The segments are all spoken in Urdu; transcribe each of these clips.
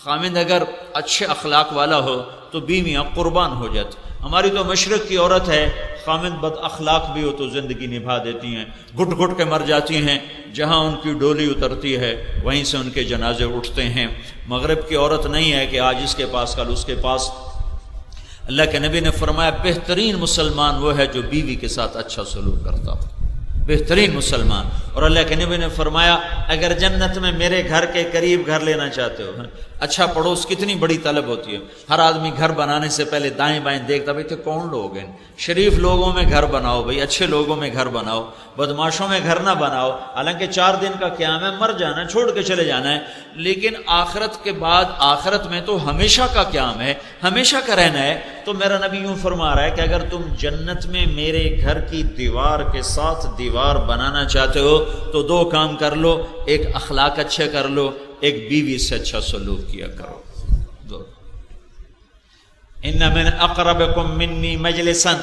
خامند اگر اچھے اخلاق والا ہو تو بیویاں قربان ہو جاتی. ہماری تو مشرق کی عورت ہے، خامند بد اخلاق بھی ہو تو زندگی نبھا دیتی ہیں، گھٹ گھٹ کے مر جاتی ہیں. جہاں ان کی ڈولی اترتی ہے وہیں سے ان کے جنازے اٹھتے ہیں. مغرب کی عورت نہیں ہے کہ آج اس کے پاس کل اس کے پاس. اللہ کے نبی نے فرمایا بہترین مسلمان وہ ہے جو بیوی کے ساتھ اچھا سلوک کرتا ہو، بہترین مسلمان. اور اللہ کے نبی نے فرمایا اگر جنت میں میرے گھر کے قریب گھر لینا چاہتے ہو، اچھا پڑوس کتنی بڑی طلب ہوتی ہے. ہر آدمی گھر بنانے سے پہلے دائیں بائیں دیکھتا بھائی تو کون لوگ ہیں. شریف لوگوں میں گھر بناؤ بھائی، اچھے لوگوں میں گھر بناؤ، بدماشوں میں گھر نہ بناؤ. حالانکہ 4 دن کا قیام ہے، مر جانا ہے، چھوڑ کے چلے جانا ہے. لیکن آخرت کے بعد، آخرت میں تو ہمیشہ کا قیام ہے، ہمیشہ کا رہنا ہے. تو میرا نبی یوں فرما رہا ہے کہ اگر تم جنت میں میرے گھر کی دیوار کے ساتھ دیوار بنانا چاہتے ہو تو 2 کام کر لو. ایک اخلاق اچھے کر لو، ایک بیوی سے اچھا سلوک کیا کرو. 2 ان من اقربکم منی مجلسا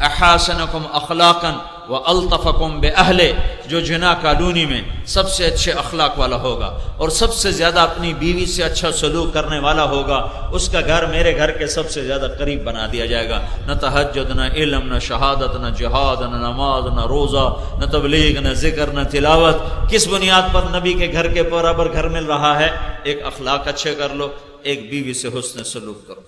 احاسنکم اخلاقا والطفکم باہلہ. جو جنا کالونی میں سب سے اچھے اخلاق والا ہوگا اور سب سے زیادہ اپنی بیوی سے اچھا سلوک کرنے والا ہوگا، اس کا گھر میرے گھر کے سب سے زیادہ قریب بنا دیا جائے گا. نہ تہجد، نہ علم، نہ شہادت، نہ جہاد، نہ نماز، نہ روزہ، نہ تبلیغ، نہ ذکر، نہ تلاوت. کس بنیاد پر؟ نبی کے گھر کے برابر گھر مل رہا ہے. ایک اخلاق اچھے کر لو، ایک بیوی سے حسن سلوک کرو.